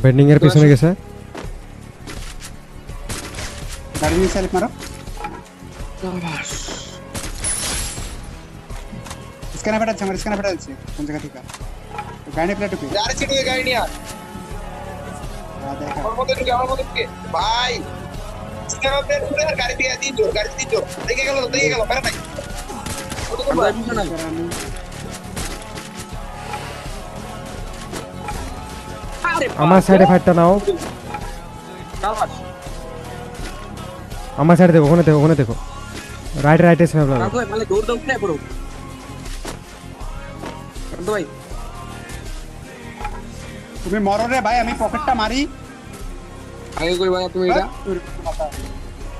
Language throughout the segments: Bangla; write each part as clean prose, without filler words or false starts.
বেন্ডিং এর পিছনে গেছে। গাড়ি নিয়ে সেলফ মারো। স্ক্যানার ফাটাচ্ছে, আমার স্ক্যানার ফাটাচ্ছে কোন জায়গা থেকে? গাড়ি নিয়ে প্লেট ঢুকে। আরে চিটু গাড়ি নিয়ে দেখা আমার মতো ঢুকে ভাই স্ক্যানার প্লেট খুলে আর গাড়ি দিয়ে তিন জোর দেখে গেল বেরা নাই আমার সাইডে ফাইটটা নাও, আমার সাইডে দেখো, ওখানে দেখো, রাইটে স্ন্যাপ লাগাও। তুমি মরো রে ভাই, আমি পকেটটা মারি। আগে কই ভাই তুমি এটা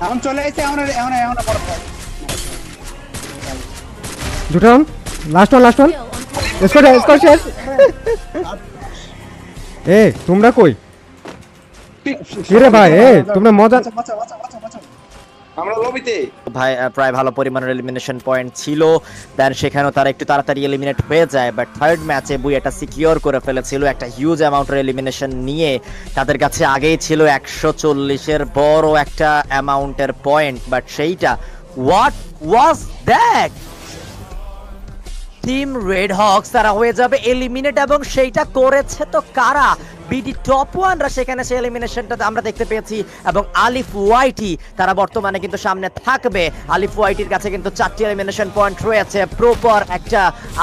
এখন চলে এসে এখন বড় ভাই দুটো লাস্ট ওয়ান স্কোর শেষ। এ তোমরা কই? কিরে ভাই, তোমরা মজা। আমরা লবিতে ভাই প্রায় ভালো পরিমাণের এলিমিনেশন পয়েন্ট ছিল, দেন সেখানেও তারা একটু তাড়াতাড়ি এলিমিনেট হয়ে যায়, বাট থার্ড ম্যাচে বুই এটা সিকিউর করে ফেলেছিল একটা হিউজ অ্যামাউন্টের এলিমিনেশন নিয়ে। তাদের কাছে আগেই ছিল 140-এর বড় একটা অ্যামাউন্টের পয়েন্ট, বাট সেইটা what was that? Team red Hawks তারা হয়ে যাবে এলিমিনেট, এবং সেইটা করেছে তো কারা? বিডি টপ ওয়ানরা সেখানে সেই এলিমিনেশনটা আমরা দেখতে পেয়েছি, এবং আলিফ ওয়াইটি তারা বর্তমানে কিন্তু সামনে থাকবে। আলিফ ওয়াইটির কাছে কিন্তু 4টি এলিমিনেশন পয়েন্ট রয়েছে। প্রপার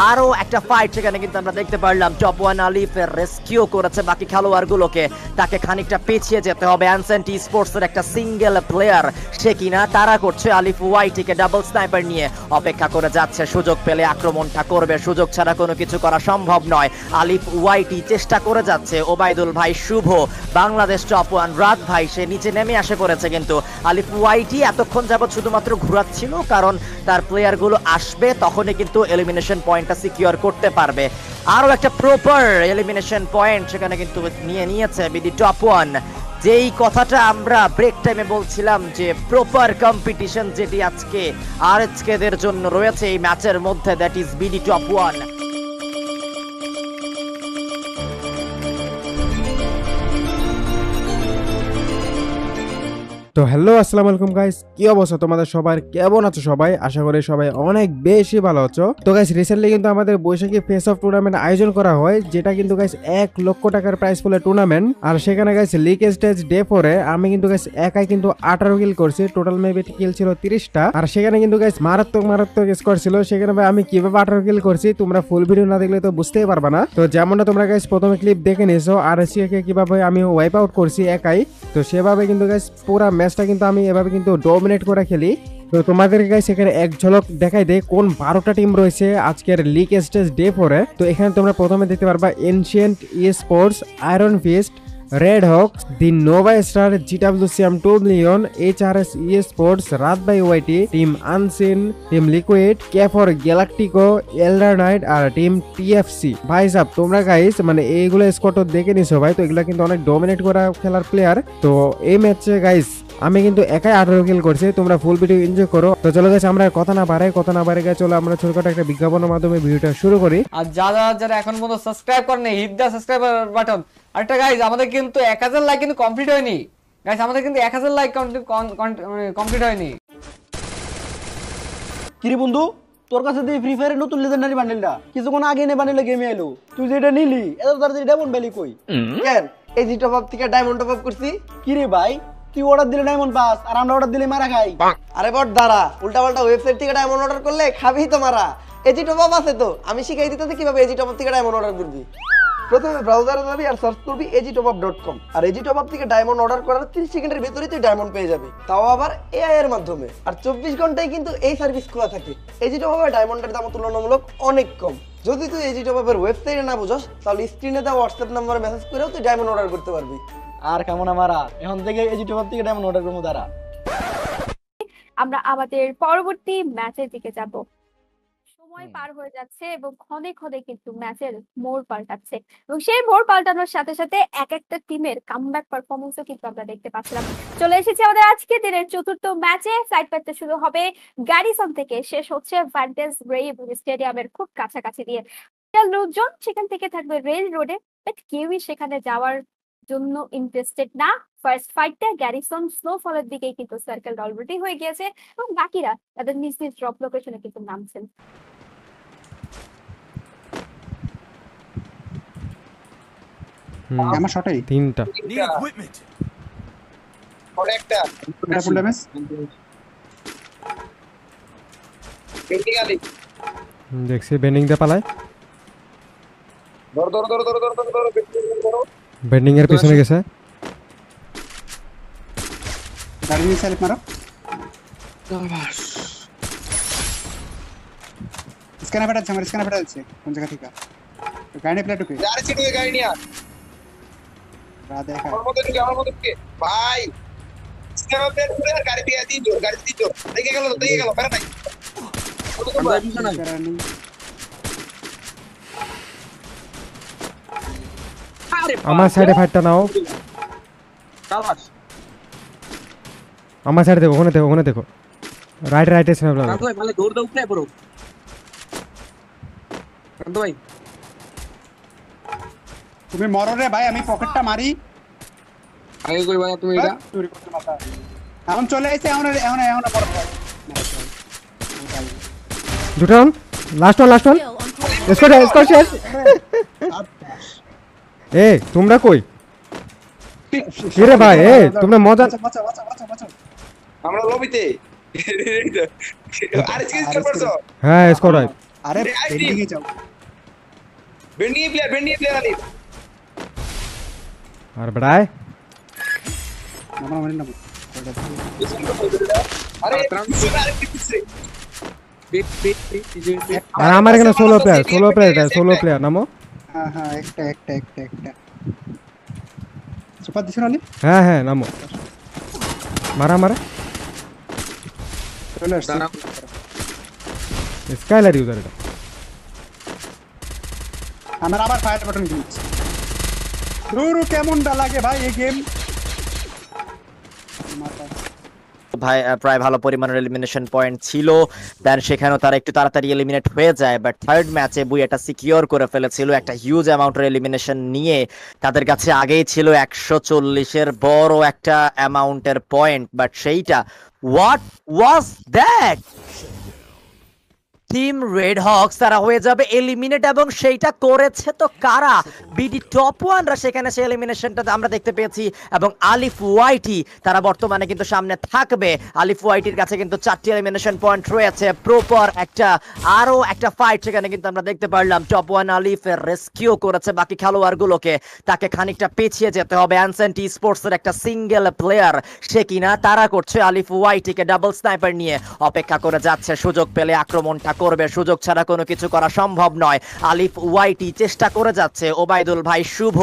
আরো একটা ফাইট সেখানে কিন্তু আমরা দেখতে পারলাম। টপ ওয়ান আলিফের রেস্কিউ করেছে বাকি খেলোয়াড়গুলোকে, তাকে খানিকটা পেছিয়ে যেতে হবে। অ্যানসেন্ট স্পোর্টসের একটা সিঙ্গেল প্লেয়ার, সে কিনা তারা করছে আলিফ ওয়াইটিকে ডাবল স্নাইপার নিয়ে অপেক্ষা করে যাচ্ছে, সুযোগ পেলে আক্রমণটা করবে, সুযোগ ছাড়া কোনো কিছু করা সম্ভব নয়। আলিফ ওয়াইটি চেষ্টা করে যাচ্ছে, ওবায়দুল ভাই, শুভ, বাংলাদেশ টপ ওয়ান, রাত ভাই সে নিচে নেমে আসে পড়েছে, কিন্তু আলিফ ওয়াইটি এতক্ষণ যাবৎ শুধুমাত্র ঘুরাচ্ছিল, কারণ তার প্লেয়ারগুলো আসবে তখনই কিন্তু এলিমিনেশন পয়েন্টটা সিকিউর করতে পারবে। আরো একটা প্রপার এলিমিনেশন পয়েন্ট সেখানে কিন্তু নিয়েছে বিডি টপ ওয়ান। যেই কথাটা আমরা ব্রেক টাইমে বলছিলাম যে প্রপার কম্পিটিশন যেটি আজকে আরএচকেদের জন্য রয়েছে এই ম্যাচের মধ্যে, that is BD top one. তো হ্যালো, আসসালামু আলাইকুম গাইস, কি অবস্থা তোমাদের সবার? কেমন আছো সবাই? আশা করি সবাই অনেক বেশি ভালো আছো। তো গাইস, রিসেন্টলি কিন্তু আমাদের বৈশাখী ফেস অফ টুর্নামেন্ট আয়োজন করা হয়, যেটা কিন্তু গাইস 1 লক্ষ টাকার প্রাইজ ফুলে টুর্নামেন্ট। আর সেখানে গাইস লিগ স্টেজ ডে 4 এ আমি কিন্তু গাইস একাই কিন্তু 18 কিল করছি, টোটাল মেবি কিল ছিল 30টা। আর সেখানে কিন্তু গাইস মারাত্মক স্কোর ছিল। সেখানে ভাই আমি কিভাবে 18 কিল করছি তোমরা ফুল ভিডিও না দেখলে তো বুঝতেই পারবা না। তো যেমনটা তোমরা গাইস প্রথমে ক্লিপ দেখে নিয়েছো আরএসকে কে কিভাবে আমি ওয়াইপ আউট করছি একাই, তো সেভাবে কিন্তু গাইস পুরো ম্যাচটা কিন্তু আমি এভাবে কিন্তু ডমিনেট করে খেলি। তো তোমাদের গাইস এখানে এক ঝলক দেখাই দেয় কোন 12টা টিম রয়েছে আজকের লিগ স্টেজ ডে 4 এ। তো এখানে তোমরা প্রথমে দেখতে পারবা ancient sports, iron fist, red hawks, the nova star, GWCM 2 million, HRS sports, রাত by YT, team unseen, team liquid, কেফর গ্যালাকটিকো, এল্ডার নাইট আর টিম টিএফসি। ভাই সাহেব তোমরা গাইস মানে এইগুলো স্কোর তো দেখে নিছো ভাই, তো এগুলো কিন্তু অনেক ডমিনেট করা খেলার প্লেয়ার। তো এই ম্যাচে গাইস আমি কিন্তু একাই 18 কিল করছি, তোমরা ফুল ভিডিও এনজয় করো। তো চলো গাইস, আমরা কথা না বাড়াই গাইস, চলো আমরা ছোটখাটো একটা বিজ্ঞাপনের মাধ্যমে ভিডিওটা শুরু করি। আর যারা এখন পর্যন্ত সাবস্ক্রাইব করেনি, হিট দা সাবস্ক্রাইবার বাটন। আরেকটা গাইস, আমাদের কিন্তু 1000 লাইক কিন্তু কমপ্লিট হয়নি গাইস, আমাদের কিন্তু 1000 লাইক কমপ্লিট হয়নি। কিরে বন্ধু, তোর কাছে দিয়ে ফ্রি ফায়ারের নতুন লেজেন্ডারি বান্ডেলটা কিছুক্ষণ আগে নে বান্ডেলটা গেমে এলো, তুই যেটা নিলি এত তাড়াতাড়ি ডায়মন্ড ভ্যালি কই? কেন এই জি টপ আপ থেকে ডায়মন্ড টপ আপ করছি। কিরে ভাই, তুই অর্ডার দিলে ডায়মন্ড পাস আর আমরা অর্ডার দিলে মারা খাই। আরে বট দাঁড়া, উল্টা পাল্টা ওয়েবসাইট থেকে ডায়মন্ড অর্ডার করলে খাবি তো মারা। এজি টপ আপ আছে তো, আমি শিখাই দিতেছি কিভাবে এজি টপ আপ থেকে ডায়মন্ড অর্ডার করবি। প্রথমে ব্রাউজারে যাবি আর সার্চ করবি agitopup.com, আর agitopup থেকে ডায়মন্ড অর্ডার করার 30 সেকেন্ডের ভিতরেই তুই ডায়মন্ড পেয়ে যাবি, তাও আবার এআই এর মাধ্যমে। আর 24 ঘন্টায় কিন্তু এই সার্ভিস খোলা থাকে। agitopup এর ডায়মন্ডের দাম তুলনামূলক অনেক কম। যদি তুই agitopup এর ওয়েবসাইটে না বুঝস তাহলে স্ক্রিনে দেওয়া হোয়াটসঅ্যাপ নম্বরে মেসেজ করেও তুই ডায়মন্ড অর্ডার করতে পারবি। আর কেমন আমারা এখন থেকে agitopup থেকে ডায়মন্ড অর্ডার করবো তারা। আমরা আমাদের পরবর্তী ম্যাচের দিকে যাব। সময় পার হয়ে যাচ্ছে এবং ক্ষণে ক্ষণে কিন্তু ম্যাচের মোড় পাল্টাচ্ছে, এবং সেই মোড় পাল্টানোর সাথে সাথে এক একটা টিমের কামব্যাক পারফরমেন্সও কিন্তু আমরা দেখতে পাচ্ছিলাম। চলে এসেছি আমাদের আজকে দিনের চতুর্থ ম্যাচে। সাইড ম্যাচটা শুরু হবে গ্যারিসন থেকে, শেষ হচ্ছে ভ্যান্টেজ ব্রেভ স্টেডিয়ামের খুব কাছাকাছি দিয়ে। লোকজন সেখান থেকে থাকবে রেল রোডে, বাট কেউই সেখানে যাওয়ার জন্য ইন্টারেস্টেড না। ফার্স্ট ফাইটটা গ্যারিসন স্নোফলের দিকেই কিন্তু সার্কেল অলরেডি হয়ে গিয়েছে এবং বাকিরা তাদের নিজ নিজ ড্রপ লোকেশনে কিন্তু নামছেন। আমার শটেই তিনটা ওটা একটা এটা ফুল ড্যামেজ। বেন্ডিং আলি দেখছি বেন্ডিং দিয়ে পালায়, ধরো ধরো ধরো ধরো ধরো ধরো ধরো ধরো বেন্ডিং এর পিছনে গেছে। গাড়ি নিয়ে সেলফ মারো। স্ক্যানার ফাটাচ্ছে, আমার স্ক্যানার ফাটাচ্ছে কোন জায়গা থেকে? গাড়ি নিয়ে প্লে ঢুকে যারে ছিল ওই গাড়ি নিয়ে দেখা। আমার মধ্যে ঢুকে ভাই স্ক্যানার প্লেট খুলে আর গাড়ি দিয়ে দিন জোর দেখে গেল বেরা নাই আমার সাইডে ফাইটটা নাও, আমার সাইডে দেখো, ওখানে দেখো, ওখানে দেখো, রাইটে স্ন্যাপ লাগা। তুমি মরো রে ভাই, আমি পকেটটা মারি। আগে কই ভাই তুমি এটা চুরি করতে মাথা এখন চলে এসে এখন এখন এখন বড় ভাই দুটো লাস্ট ওয়ান স্কোর শেষ। এ তোমরা কই? কি রে ভাই, এ তোমরা মজা। বাঁচা বাঁচা বাঁচা বাঁচা। আমরা লবিতে আরে স্কিল করছো হ্যাঁ স্কোর হয়। আরে বেন্ডিং এ যাও। বেন্ডিং প্লেয়ার আলি আর বড়াই নাম মানে নাম আরে আর আমার এখানে সোলো প্লেয়ার নামো। হ্যাঁ হ্যাঁ একটা সুপার দিছ নালি। হ্যাঁ নামো, মারা চলে আসছে। স্কাইলার ইউজার এটা। আমার আবার ফায়ার বাটন গ্লিচ। রুরু কেমনটা লাগে ভাই এই গেম? ভাই প্রায় ভালো পরিমাণের এলিমিনেশন পয়েন্ট ছিল, দেন সেখানেও তারা একটু তাড়াতাড়ি এলিমিনেট হয়ে যায়, বাট থার্ড ম্যাচে বুই এটা সিকিউর করে ফেলেছিল একটা হিউজ অ্যামাউন্টের এলিমিনেশন নিয়ে। তাদের কাছে আগেই ছিল 140-এর বড় একটা অ্যামাউন্টের পয়েন্ট, বাট সেইটা what was that? Team red Hawks তারা হয়ে যাবে এলিমিনেট, এবং সেইটা করেছে তো কারা? বিডি টপ ওয়ানরা সেখানে সেই এলিমিনেশনটা আমরা দেখতে পেয়েছি, এবং আলিফ ওয়াইটি তারা বর্তমানে কিন্তু সামনে থাকবে। আলিফ ওয়াইটির কাছে কিন্তু 4টি এলিমিনেশন পয়েন্ট রয়েছে। প্রপার আরো একটা ফাইট সেখানে কিন্তু আমরা দেখতে পারলাম। টপ ওয়ান আলিফের রেস্কিউ করেছে বাকি খেলোয়াড়গুলোকে, তাকে খানিকটা পেছিয়ে যেতে হবে। অ্যানসেন্ট স্পোর্টস এর একটা সিঙ্গেল প্লেয়ার, সে কিনা তারা করছে আলিফ ওয়াইটিকে ডাবল স্নাইপার নিয়ে অপেক্ষা করে যাচ্ছে, সুযোগ পেলে আক্রমণটা করবে, সুযোগ ছাড়া কোনো কিছু করা সম্ভব নয়। আলিফ ওয়াইটি চেষ্টা করে যাচ্ছে, ওবায়দুল ভাই, শুভ,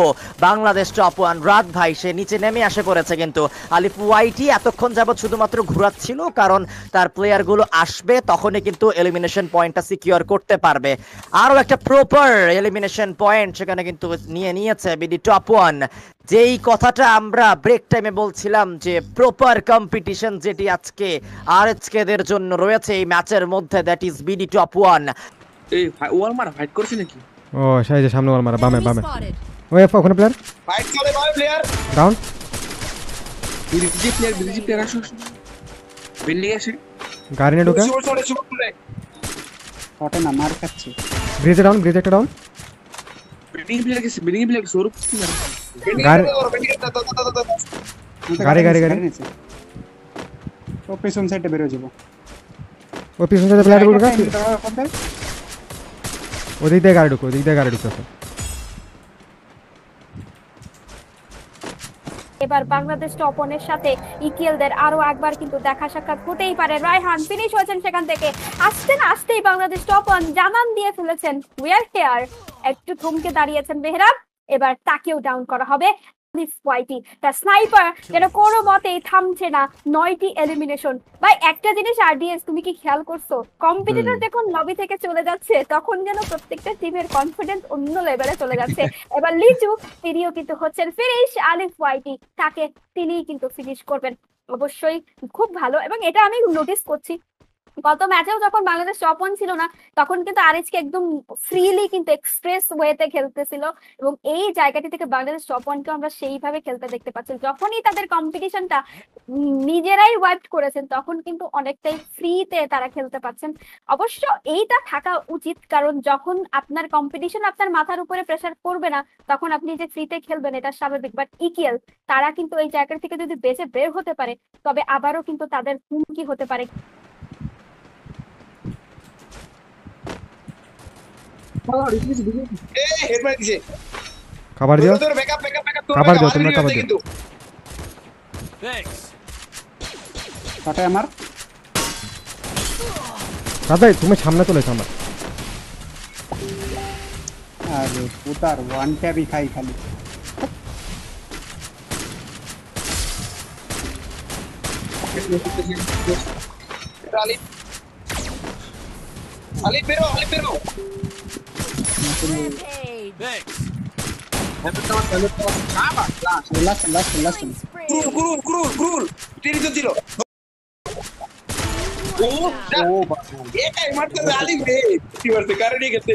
বাংলাদেশ টপ ওয়ান, রাত ভাই সে নিচে নেমে আসে পড়েছে, কিন্তু আলিফ ওয়াইটি এতক্ষণ যাবত শুধুমাত্র ঘুরাচ্ছিল, কারণ তার প্লেয়ারগুলো আসবে তখনই কিন্তু এলিমিনেশন পয়েন্টটা সিকিউর করতে পারবে। আরো একটা প্রপার এলিমিনেশন পয়েন্ট সেখানে কিন্তু নিয়েছে বিডি টপ ওয়ান। যেই কথাটা আমরা ব্রেক টাইমে বলছিলাম যে প্রপার কম্পিটিশন যেটি আজকে আরএচকেদের জন্য রয়েছে এই ম্যাচের মধ্যে, that is BD top one. এই ওয়াল মারা ফাইট করছে নাকি? ও সেই যে সামনে ওয়াল মারা, বামে ওই ওখানে প্লেয়ার ফাইট চলে ভাই প্লেয়ার ডাউন। বিজি প্লেয়ার আসো বিল্ডিং আসে গাড়ি নিয়ে ঢোকা, চলে হটে না মার খাচ্ছে। ব্রিজে একটা ডাউন। বিল্ডিং প্লেয়ার সৌরভ গাড়ি নিচে ও পেছন সাইডে বের হয়ে যাব। ও পিছন থেকে প্লেয়ার ঢোকা, ওদিক দিয়ে গাড়ি ঢুকছে। এবার বাংলাদেশ টপ ওয়ানের সাথে ইকিএলদের আরো একবার কিন্তু দেখা সাক্ষাৎ হতেই পারে। রায়হান ফিনিশ হয়েছেন সেখান থেকে, আসতে না আসতেই বাংলাদেশ টপ ওয়ান জানান দিয়ে ফেলেছেন উই আর হিয়ার। একটু থমকে দাঁড়িয়েছেন মেহরাব, এবার তাকেও ডাউন করা হবে। আলিফ ওয়াইটি তার স্নাইপার যেন কোনো মতেই থামছে না, 9টি এলিমিনেশন। ভাই একটা জিনিস আরডিএস তুমি কি খেয়াল করছো, কম্পিটিটর যখন লবি থেকে চলে যাচ্ছে তখন যেন প্রত্যেকটা টিমের কনফিডেন্স অন্য লেভেলে চলে যাচ্ছে। এবার লিচু তিনিও কিন্তু হচ্ছেন ফিনিশ, আলিফ ওয়াইটি তিনিই কিন্তু ফিনিশ করবেন। অবশ্যই খুব ভালো, এবং এটা আমি নোটিস করছি গত ম্যাচেও যখন বাংলাদেশ টপ 1 ছিল না, তখন কিন্তু আরএইচকে একদম ফ্রিলি কিন্তু এক্সপ্রেস ওয়েতে খেলতেছিল, এবং এই জায়গাটি থেকে বাংলাদেশ টপ 1 কে আমরা সেইভাবে খেলতে দেখতে পাচ্ছি। যখনই তাদের কম্পিটিশনটা নিজেরাই ওয়াইপ করেছেন, তখন কিন্তু অনেকটাই ফ্রিতে তারা খেলতে পাচ্ছেন। অবশ্য এইটা থাকা উচিত, কারণ যখন আপনার কম্পিটিশন আপনার মাথার উপরে প্রেসার করবে না, তখন আপনি যে ফ্রিতে খেলবেন এটা স্বাভাবিক। বাট ইকিএল তারা কিন্তু এই জায়গা থেকে যদি বেঁচে বের হতে পারে, তবে আবারও কিন্তু তাদের হুমকি হতে পারে। হেড মার দিছে। খাবার দিও, তোর ব্যাকআপ ব্যাকআপ ব্যাকআপ খাবার দিও, তোমরা খাবার দিও। কিন্তু কাটে আমার দাদা তুমি সামনে চলে এসো আমার। আরে পুতার ওয়ান ট্যাপই খাই খালি। আলিফ আলিফ বেরো, আলিফ বেরো। লাস্ট লাস্ট লাস্ট ক্রুল ক্রুল ক্রুল ক্রুল টেরি তো দিল। ও এটাই মারতে আলিফ রে, কি মারতে কারণে গেছে।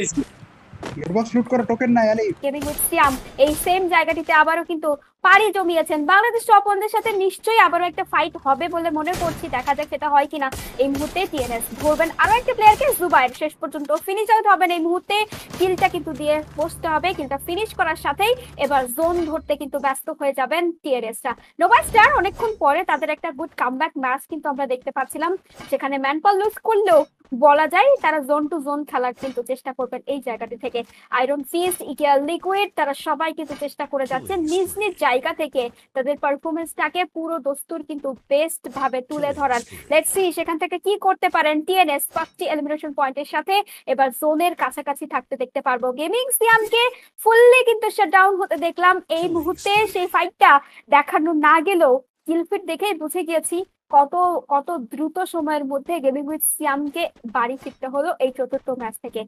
গিয়ারবক্স লুট করে টোকেন নাই আলি। গেমিং উইথ সিয়াম এই সেম জায়গাটিতে আবারও কিন্তু পাড়ি জমিয়েছেন। বাংলাদেশ টপ 1 দের সাথে নিশ্চয়ই আবারও একটা ফাইট হবে বলে মনে করছি, দেখা যাক সেটা হয় কিনা। এই মুহূর্তে টিএনএস ধরবেন আরো একটা প্লেয়ারকে, জুবাইর। শেষ পর্যন্ত ফিনিশ আউট হবেন এই মুহূর্তে, কিলটা কিন্তু দিয়ে বসতে হবে। কিলটা ফিনিশ করার সাথেই এবার জোন ধরতে কিন্তু ব্যস্ত হয়ে যাবেন টিএনএসটা। নোভা স্টার অনেকক্ষণ পরে তাদের একটা গুড কামব্যাক ম্যাচ কিন্তু আমরা দেখতে পাচ্ছিলাম, সেখানে ম্যানপল লুজ করলেও বলা যায় তারা জোন টু জোন খেলার কিন্তু চেষ্টা করবেন এই জায়গাটি থেকে। আয়রন ফিস্ট, ইকিএল লিকুইড, তারা সবাই কিন্তু চেষ্টা করে যাচ্ছে নিজ নিজ জায়গা থেকে তাদের পারফরমেন্সটাকে পুরো দস্তুর কিন্তু বেস্ট ভাবে তুলে ধরার। লেটস সি সেখান থেকে কি করতে পারেন টিএনএস। 5টি এলিমিনেশন পয়েন্টের সাথে এবার জোনের কাছাকাছি থাকতে দেখতে পারবো। গেমিং সিয়ামকে ফুললি কিন্তু শাটডাউন হতে দেখলাম এই মুহূর্তে। সেই ফাইটটা দেখানো না গেলেও কিলফিট দেখেই বুঝে গিয়েছি কত কত দ্রুত সময়ের মধ্যে গেমিং উইথ সিয়ামকে বাড়ি ফিরতে হলো এই চতুর্থ ম্যাচ থেকে।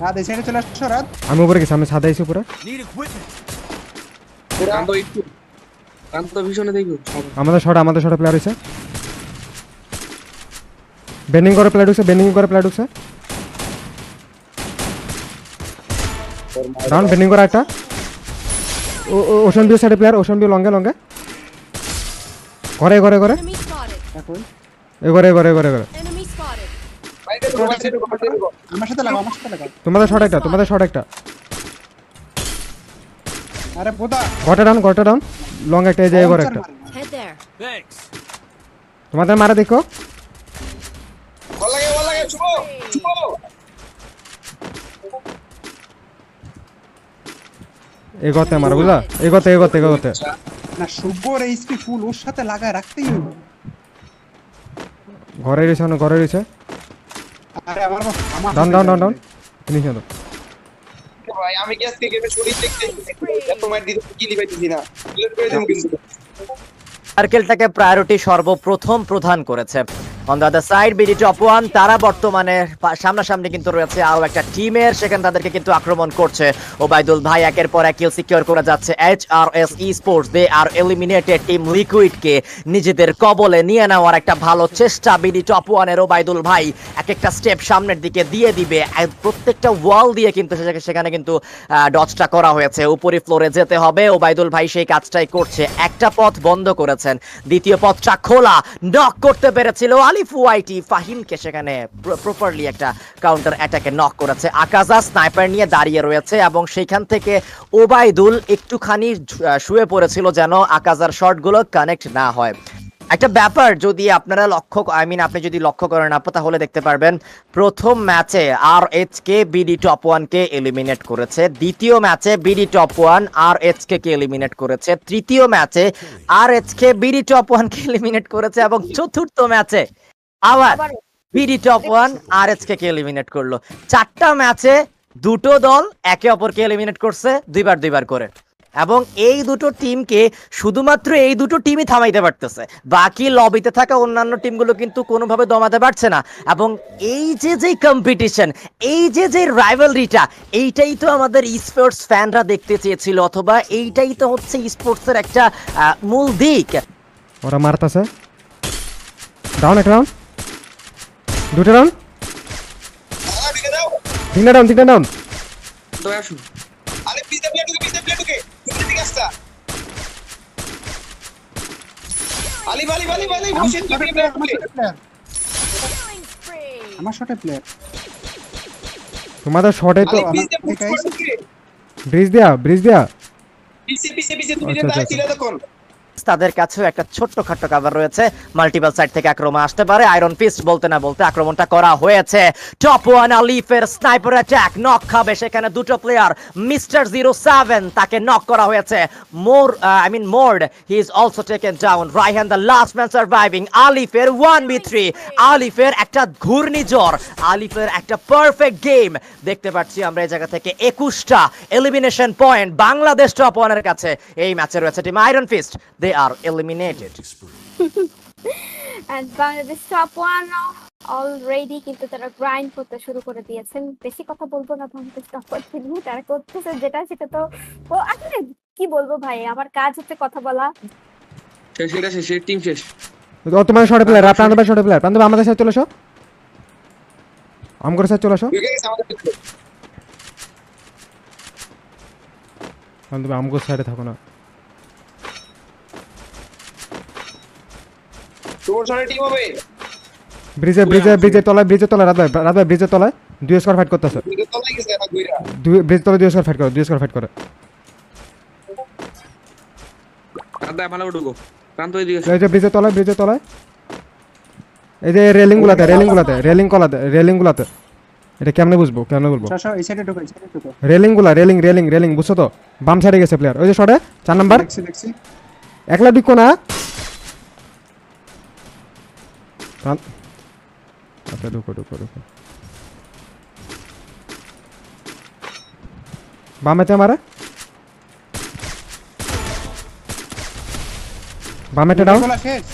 রাত এসে চলে আসছো রাত। আমি উপরে গেছি, আমি ছাদে এসে উপরে। কান্ত একটু কান্ত ভীষণে দেখো। আমাদের শট প্লেয়ার হইছে, বেন্ডিং করে প্লেয়ার ঢুকছে, ডাউন বেন্ডিং করে একটা। ওশান ভিউ সাইডে প্লেয়ার, ওশান ভিউ লঙ্গে ঘরে এ ঘরে আমার সাথে লাগাও, আমার সাথে লাগাও। তোমাদের শট একটা। আরে পোতা গটা ডাউন লং একটা, এই যে ঘরে একটা। তোমাদের মারা দেখো, বল লাগে চুপো চুপো। এগোতে মারা, বুঝলা? এগোতে না শুভর এইচপি ফুল, ওর সাথে লাগায় রাখতেই হবে। ঘরে রয়েছে। আরে আমার ডাউন ফিনিশ দাও। ভাই আমি কি আজকে গেমে ছুরি দেখতে এত মার দিতে কিলি পাইতেছি না, ক্লিয়ার করে দেব কিন্তু। সার্কেলটাকে প্রায়োরিটি সর্বপ্রথম প্রদান করেছে। On the other side BD top 1 তারা বর্তমানে সামনাসামনি কিন্তু রয়েছে আরো একটা টিমের, সেখানে তাদেরকে কিন্তু আক্রমণ করছে ওবাইদুল ভাই। একের পর এক কিল সিকিউর করে যাচ্ছে HRS eSports। দে আর এলিমিনেটেড টিম লিকুইডকে নিজেদের কবলে নিয়ে নেওয়ার একটা ভালো চেষ্টা বিডি টপ 1 এর। ওবাইদুল ভাই এক একটা স্টেপ সামনের দিকে দিয়ে দিবে, প্রত্যেকটা ওয়াল দিয়ে কিন্তু সেখানে কিন্তু ডচটা করা হয়েছে। উপরি ফ্লোরে যেতে হবে, ওবাইদুল ভাই সেই কাজটাই করছে। একটা পথ বন্ধ করেছেন, দ্বিতীয় পথটা খোলা। নক করতে পেরেছিল আলিফ ওয়াইটি, ফাহিমকে সেখানে প্রপারলি একটা কাউন্টার অ্যাটাকে নক করেছে। আকাজা স্নাইপার নিয়ে দাঁড়িয়ে রয়েছে এবং সেইখান থেকে ওবাইদুল একটুখানি শুয়ে পড়েছিল যেন আকাজার শটগুলো কানেক্ট না হয়। একটা ব্যাপার যদি আপনারা আপনি যদি লক্ষ্য করেন তাহলে দেখতে পারবেন প্রথম ম্যাচে আরএইচকে বিডি টপ 1 কে এলিমিনেট করেছে, দ্বিতীয় ম্যাচে বিডি টপ 1 আরএইচকে কে এলিমিনেট করেছে, তৃতীয় ম্যাচে আরএইচকে বিডি টপ 1 কে এলিমিনেট করেছে এবং চতুর্থ ম্যাচে আবার বিডি টপ 1 আরএইচকে কে এলিমিনেট করলো। 4টা ম্যাচে দুটো দল একে অপরকে এলিমিনেট করছে দুইবার করে, এবং এই দুটো টিমকে শুধুমাত্র এই দুটো টিমই থামাইতে পারতেছে, বাকি লবিতে থাকা অন্যান্য টিমগুলো কিন্তু কোনোভাবে দমাতে পারছে না। এবং এই যে কম্পিটিশন, এই যে রাইভালরিটা, এইটাই তো আমাদের স্পোর্টস ফ্যানরা দেখতে চেয়েছিল, অথবা এইটাই তো হচ্ছে স্পোর্টসের একটা মূল দিক। ওরা মারতাছে, ডাউন একটা ডাউন দুটো ডাউন, দাদা ঢুকে দাও। তিনটা ডাউন, তিনটা ডাউন। তো আসো আরে পিছে প্লে ঢুকে, পিছে প্লে ঢুকে। তুমি দিকে আসতা। আলি বালি বালি বালি বসে তুমি প্লে ঢুকে। আমার শটে প্লেয়ার তোমাদের শর্টে তো আলি পিছে পুশ ঢুকে। ব্রিজ দিয়া, ব্রিজ দিয়া। পিছে পিছে পিছে তুমি আচ্ছা, যে আচ্ছা, তাই ছিলে তখন। তাদের কাছেও একটা ছোট্টখাট্ট কভার রয়েছে, মাল্টিপল সাইড থেকে আক্রমণ আসতে পারে। আয়রন ফিস্ট বলতে না বলতে আক্রমণটা করা হয়েছে। টপ ওয়ান আলিফের স্নাইপার অ্যাটাক, নক খাবে সেখানে দুটো প্লেয়ার। মিস্টার 07 তাকে নক করা হয়েছে। Mord he is also taken down. Raihan the last man surviving. আলিফের 1v3, আলিফের একটা ঘূর্ণিঝড়, আলিফের একটা পারফেক্ট গেম দেখতে পাচ্ছি আমরা এই জায়গা থেকে। 21টা এলিমিনেশন পয়েন্ট বাংলাদেশ টপ ওয়ানের কাছে। এই ম্যাচে রয়েছে team iron fist, they are eliminated. And Bangladesh top one already কিন্তু তারা গ্রাইন্ড করতে শুরু করে দিয়েছেন। বেশি কথা বলবো না, বাংলাদেশ টপ ওয়ান কিন্তু তারা করতেছে যেটা, সেটা তো ও আসলে কি বলবো ভাই, আমার কাজ হচ্ছে কথা বলা। শেষ, এটা শেষ, টিম শেষ। ও তোমার শর্টে প্লেয়ার, প্রান্ত ভাই শর্টে প্লেয়ার। প্রান্ত ভাই আমাদের সাথে চলে আসো, আমগোর সাথে চলে আসো। ঢুকে গেছে আমাদের ভিতরে। প্রান্ত ভাই আমগোর সাইডে থাকো না। তোর সাথে টিম হবে। ব্রিজে ব্রিজে ব্রিজের তলায়, ব্রিজের তলায়, রাত ভাই ব্রিজের তলায় 2 স্কোয়ার ফাইট করতেছে। তুই তো তলাই গেছে না কইরা। ব্রিজ তলায় 2 স্কোয়ার ফাইট করে, 2 স্কোয়ার ফাইট করে। আদা ভালো ঢুকো, প্রান্ত এদিকে আসো। এই যে ব্রিজের তলায়, ব্রিজের তলায়, এই যে রেলিং গুলাতে, রেলিং গুলাতে, রেলিং গুলাতে, রেলিং গুলাতে। এটা কেমনে বুঝবো, কেমনে বলবো? আসো এই সাইডে ঢোকো, এই সাইডে ঢোকো। রেলিং গুলা, রেলিং রেলিং রেলিং, বুঝছো তো? বাম সাইডে গেছে প্লেয়ার, ওই যে শটে 4 নাম্বার। দেখছি দেখছি। একলা ঢুকো না। আচ্ছা ঢুকো ঢুকো ঢুকো। বামেতে মারে, বামেতে ডাউন। গোলা শেষ।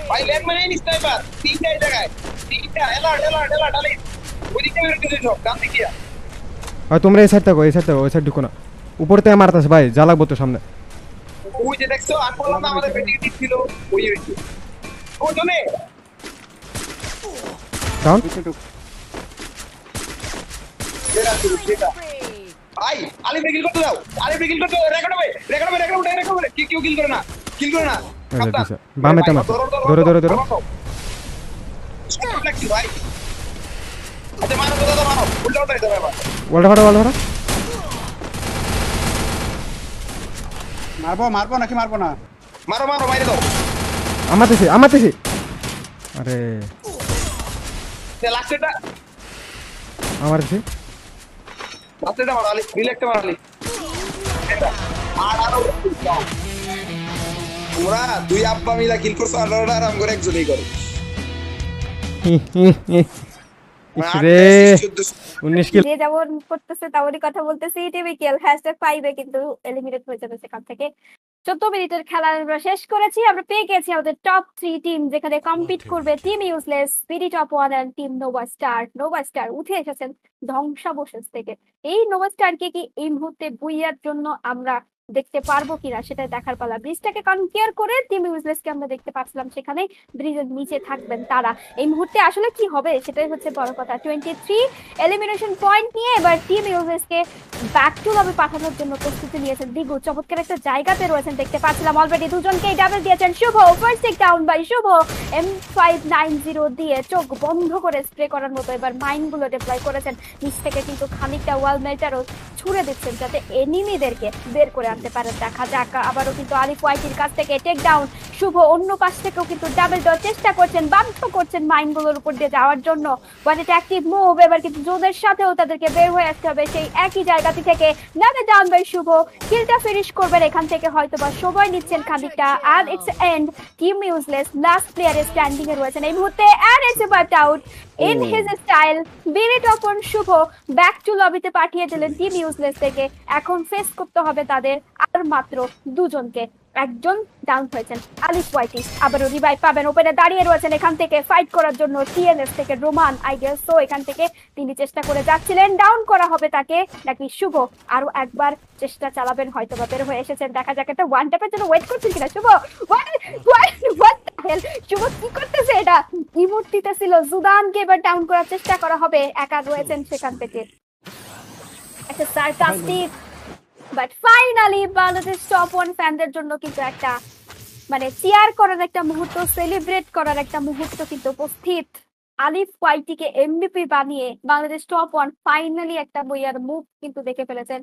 ভাই লেট মানে নি স্নাইপার। তিনটা এই জায়গায়। তিনটা এলার্ট এলার্ট এলার্ট আলি। ওইদিকে বের করে দিছো, কাম দেখিয়া। আর তোমরা এই সাইড থাকো, এই সাইড থাকো, ওই সাইড ঢুকো না। উপর থেকে মারতাছে ভাই, যা লাগবো তো সামনে। ওই যে দেখছো আর বললাম না আমাদের পেটি টিপ ছিল। ওই হইছে। ও জনে। ডাউন। নিচে ঢোক। যেটা ছিল যেটা। ভাই আলি ব্রেকিং করতে দাও। আলি ব্রেকিং করতে দাও। রেকর্ড হবে। রেকর্ড হবে, রেকর্ড হবে, রেকর্ড হবে। কি কেউ কিল করে না। কিল করে না। এই যে দিছে। বামেতে মার। ধরো ধরো ধরো। স্টপ লাগছি ভাই। আচ্ছা মারো তো দাদা মারো। উল্টা উল্টা দিতে হবে। ওয়ালটা ফাটো, ওয়ালটা ফাটো। মারবো মারবো নাকি মারবো না? মারো মারো মাইরে দাও। আমাতেছি, আমাতেছি। আরে তে লাস্টেটা আমারছি। লাস্টেটা মারো আলি। রিলেক্ট মারো আলি। আর আরো তোমরা দুই আব্বা মিলা কিল করছো আর আরাম করে একজনই করে। রে 19 কিল। যে যেমন করতেছে তেমনই কথা বলতেছি। টিপিক্যাল #5 কিন্তু এলিমিনেট হয়ে যাবে সেখান থেকে। 14 মিনিটের খেলা আমরা শেষ করেছি। আমরা পেয়ে গেছি আমাদের টপ 3 টিম, যেখানে কম্পিট করবে team useless, BD top one and team nova star. Nova star উঠে এসেছেন ধ্বংসাবশেষ থেকে। এই নোভা স্টারকে কি এই মুহূর্তে বুইয়ার জন্য আমরা দেখতে পারবো কিনা সেটা দেখার পালা। ব্রিজটাকে কনকিয়ার করে টিম ইউজলেসকে আমরা দেখতে পাচ্ছিলাম সেখানে। ব্রিজের নিচে থাকবেন তারা। এই মুহূর্তে আসলে কি হবে সেটাই হচ্ছে বড় কথা। 23 এলিমিনেশন পয়েন্ট নিয়ে এবার টিম ইউজলেসকে ব্যাক টু লবে পাঠানোর জন্য প্রস্তুতি নিয়েছেন দিগু। চমৎকার একটা জায়গাতে রয়েছেন দেখতে পাচ্ছিলাম। অলরেডি দুজনকেই ডাবল দিয়েছেন Shuvo. First take down by Shuvo. M590 দিয়ে চোখ বন্ধ করে স্প্রে করার মতো এবার মাইনগুলো ডিপ্লয় করেছেন। নিচ থেকে কিন্তু খানিকটা ওয়াল মেল্টারও ছুড়ে দিচ্ছেন যাতে এনিমিদেরকে বের করে আনতে পারেন। দেখা যাক আবারও কিন্তু আলিফ ওয়াইটির কাছ থেকে টেক ডাউন শুভ। অন্য পাশ থেকেও কিন্তু ডাবল দেওয়ার চেষ্টা করছেন, বাধ্য করছেন মাইনগুলোর উপর দিয়ে যাওয়ার জন্য। বাট এটা অ্যাক্টিভ মুভ। এবার কিন্তু জোনের সাথেও তাদেরকে বের হয়ে আসতে হবে সেই একই জায়গাটি থেকে। নাতে ডাউন বাই শুভ। কিলটা ফিনিশ করবেন এখান থেকে, হয়তোবা সময় নিচ্ছেন খানিকটা। আর it's end. Team useless last প্লেয়ারে স্ট্যান্ডিং এ রয়েছেন এই মুহূর্তে। And it's but out in his style. BD top one Shuvo back to লবিতে পাঠিয়ে দিলেন টিম ইউজলেস থেকে। এখন ফেস করতে হবে তাদের আর মাত্র দুজনকে। একজন ডাউন হয়েছেন আলিফ ওয়াইটি, আবারও রিভাইভ পাবেন। ওপেনে দাঁড়িয়ে রয়েছেন এখান থেকে ফাইট করার জন্য টিএনএস থেকে রোমান। আই গেস সো এখান থেকে তিনি চেষ্টা করে যাচ্ছিলেন। ডাউন করা হবে তাকে নাকি শুভ আরো একবার চেষ্টা চালাবেন, হয়তো বা বের হয়ে এসেছেন। দেখা যাক একটা ওয়ান ট্যাপের জন্য ওয়েট করছেন কিনা শুভ। হোয়াট হেল শুভ কি করতেছে এটা? ইমোট দিতেছিল, জুদানকে এবার ডাউন করার চেষ্টা করা হবে, একা রয়েছেন সেখান থেকে। একটা sarcastic but finally Bangladesh top 1 ফ্যানদের জন্য কিন্তু একটা মানে চিয়ার করার একটা মুহূর্ত, সেলিব্রেট করার একটা মুহূর্ত কিন্তু উপস্থিত। আলিফ ওয়াইটিকে এমভিপি বানিয়ে বাংলাদেশ টপ 1 ফাইনালি একটা বইয়ার মুভ কিন্তু দেখে ফেলেছেন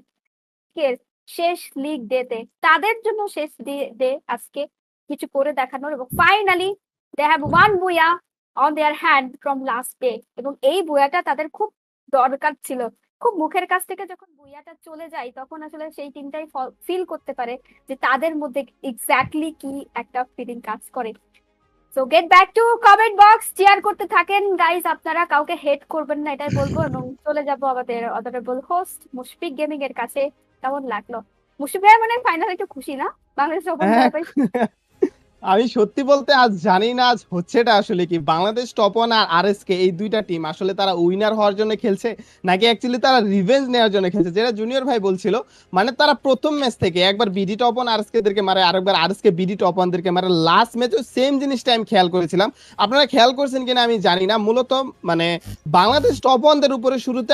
শেষ লিগ ডেতে। তাদের জন্য শেষ ডে আজকে কিছু করে দেখানোর, এবং ফাইনালি দে হ্যাভ ওয়ান বুয়া on their hand from last day, এবং এই বুয়াটা তাদের খুব দরকার ছিল। খুব মুখের কাছ থেকে যখন বুয়াটা চলে যায় তখন আসলে সেই টিমটাই ফিল করতে পারে যে তাদের মধ্যে এক্স্যাক্টলি কি একটা ফিলিং কাজ করে। So get back to comment box, chair করতে থাকেন গাইস, আপনারা কাউকে হেট করবেন না এটাই বলবো। এবং চলে যাব আমাদের অনারেবল হোস্ট মুশফিক গেমিং এর কাছে। কেমন লাগলো মুশফিক ভাই? মানে ফাইনাল একটু খুশি না বাংলাদেশ ওপেন? আমি সত্যি বলতে আজ জানি না আজ হচ্ছেটা আসলে কি, বাংলাদেশ টপ 1 আর আরএসকে এই দুইটা টিম আসলে তারা উইনার হওয়ার জন্য খেলছে নাকি অ্যাকচুয়ালি তারা রিভেঞ্জ নেওয়ার জন্য খেলছে, যেটা জুনিয়র ভাই বলছিল। মানে তারা প্রথম ম্যাচ থেকে একবার বিডি টপ 1 আরএসকে দেরকে মারে, আরেকবার আরএসকে বিডি টপ 1 দেরকে মারে। লাস্ট ম্যাচে সেম জিনিসটা আমি খেয়াল করেছিলাম, আপনারা খেয়াল করছেন কিনা আমি জানি না। মূলত মানে বাংলাদেশ টপ 1 দের উপরে শুরুতে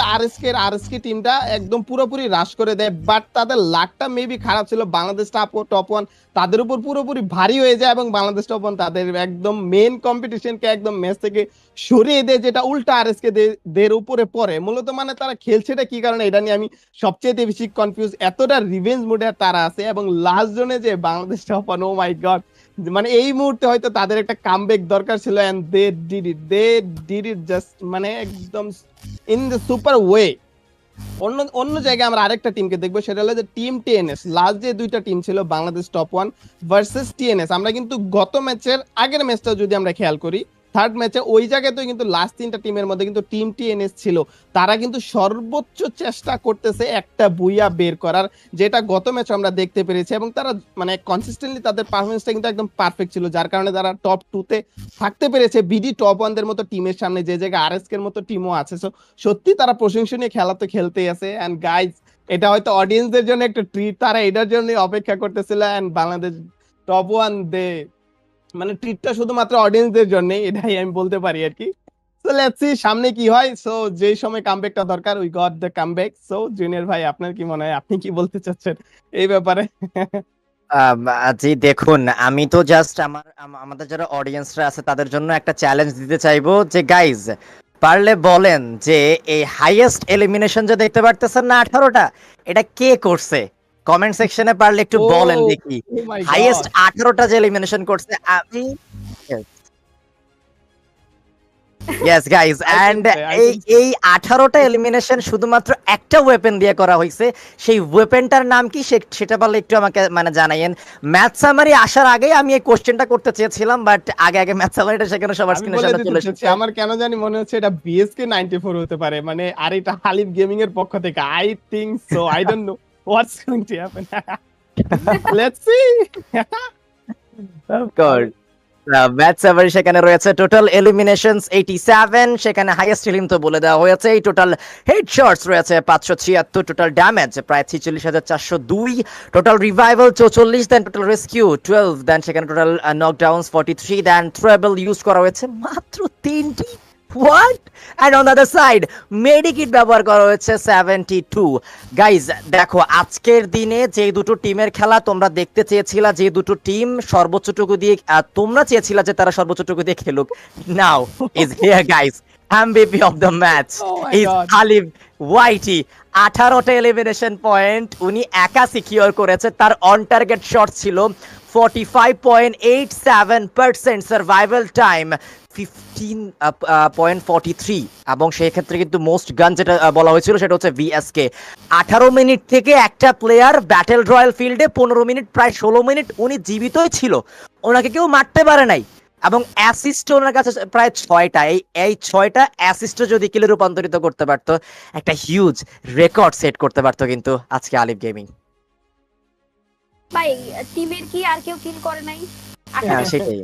আরএসকে টিমটা একদম পুরোপুরি হ্রাস করে দেয়, বাট তাদের লাকটা মেবি খারাপ ছিল। বাংলাদেশ টপ 1 তাদের উপর পুরোপুরি ভারী হয়ে যায় এবং বাংলাদেশ টপ 1 তাদের একদম মেইন কম্পিটিশনকে একদম ম্যাচ থেকে সরিয়ে দেয়, যেটা উল্টা আরএসকে দের উপরে পড়ে। মূলত মানে তারা খেলছেটা কি কারণে এটা নিয়ে আমি সবচেয়ে বেশি কনফিউজ। এতটা রিভেঞ্জ মুডে তারা আছে এবং লাস্ট জোনে যে Bangladesh top 1, oh my god, মানে এই মুহূর্তে হয়তো তাদের একটা কামব্যাক দরকার ছিল and they did it just মানে একদম ইন দ্য সুপার ওয়ে। অন্য জায়গায় আমরা আরেকটা টিমকে দেখবো, সেটা হলো যে টিম টিএনএস। লাস্ট যে দুইটা টিম ছিল বাংলাদেশ টপ 1 ভার্সেস টিএনএস, আমরা কিন্তু গত ম্যাচের আগের ম্যাচটা যদি আমরা খেয়াল করি, থার্ড ম্যাচে ওই জায়গায় তো কিন্তু লাস্ট তিনটা টিমের মধ্যে কিন্তু টিম টিএনএস ছিল। তারা কিন্তু সর্বোচ্চ চেষ্টা করতেছে একটা বুইয়া বের করার, যেটা গত ম্যাচে আমরা দেখতে পেরেছি। এবং তারা মানে কনসিস্টেন্টলি তাদের পারফরমেন্সটা কিন্তু একদম পারফেক্ট ছিল, যার কারণে তারা টপ 2 তে থাকতে পেরেছে বিডি টপ 1 দের মতো টিমের সামনে, যে জায়গায় আরএসকে এর মতো টিমও আছে। সো সত্যি তারা প্রশংসনীয় খেলা তো খেলতেই আছে। এন্ড গাইজ, এটা হয়তো অডিয়েন্সদের জন্য একটা ট্রিট, তারা এটার জন্য অপেক্ষা করতেছিল। এন্ড বাংলাদেশ টপ 1 দে মানে ট্রিটটা শুধুমাত্র অডিয়েন্সদের জন্যই, এটাই আমি বলতে পারি আর কি। সো লেটস সি সামনে কি হয়। সো যেই সময় কামব্যাকটা দরকার, we got the comeback. So junior ভাই, আপনার কি মনে হয়, আপনি কি বলতে চাচ্ছেন এই ব্যাপারে? জি দেখুন, আমি তো জাস্ট আমাদের যারা অডিয়েন্সরা আছে তাদের জন্য একটা চ্যালেঞ্জ দিতে চাইবো যে গাইজ, পারলে বলেন যে এই হাইয়েস্ট এলিমিনেশন যে দেখতে পারতেছেন না 18টা, এটা কে করছে? কমেন্ট সেকশনে পারলে একটু বলেন দেখি। হাইয়েস্ট 18টা যে এলিমিনেশন করছে আমি। ইয়েস গাইজ, এন্ড এই 18টা এলিমিনেশন শুধুমাত্র একটা ওয়েপেন দিয়ে করা হয়েছে। সেই ওয়েপেনটার নাম কি সেটা বললে একটু আমাকে মানে জানাইয়েন। ম্যাথ সামারি আসার আগে আমি এই কোশ্চেনটা করতে চেয়েছিলাম, বাট আগে ম্যাথ সামারিটা সেখানে সবার স্ক্রিনের সামনে চলে এসেছে। আমার কেন জানি মনে হচ্ছে এটা বিএসকে 94 হতে পারে, মানে আর এটা হালিফ গেমিং এর পক্ষ থেকে। I think so, I don't know what's going to happen. Let's see. Of course match Savar সেখানে রয়েছে। টোটাল এলিমিনেশনস 87, সেখানে হাইয়েস্ট এলিম তো বলে দেওয়া হয়েছে। এই টোটাল হেডশটস রয়েছে 576, টোটাল ড্যামেজ প্রায় 46,402, টোটাল রিভাইভাল 44, দেন টোটাল রেস্কিউ 12, দেন সেখানে টোটাল নকডাউনস 43, দেন ট্রেবল ইউজ করা হয়েছে মাত্র 3টি। What? And on the other side, medikit ব্যবহার করা হয়েছে 72। গাইজ দেখো, আজকের দিনে যে দুটো টিমের খেলা তোমরা দেখতে চেয়েছিলা, যে দুটো টিম সর্বোচ্চটুকু দিয়ে তোমরা চেয়েছিলা যে তারা সর্বোচ্চটুকু দিয়ে খেলুক, now is here guys. MVP of the match is Alif YT. 18টা elimination point উনি একা সিকিউর করেছে। তার অন টার্গেট শট ছিল 45.87%, সার্ভাইভাল টাইম 15.43, এবং সেই ক্ষেত্রে কিন্তু মোস্ট গান যেটা বলা হয়েছিল সেটা হচ্ছে ভিএসকে। 18 মিনিট থেকে একটা প্লেয়ার ব্যাটেল রয়্যাল ফিল্ডে 15 মিনিট, প্রায় 16 মিনিট উনি জীবিতই ছিল, ওনাকে কেউ মারতে পারে নাই। এবং অ্যাসিস্ট ওনার কাছে প্রায় 6টা। এই 6টা অ্যাসিস্ট যদি কিলে রূপান্তরিত করতে পারতো, একটা হিউজ রেকর্ড সেট করতে পারতো কিন্তু আজকে আলিফ গেমিং। ভাই টিমের কি আর কেউ কিল করে নাই? সেটাই।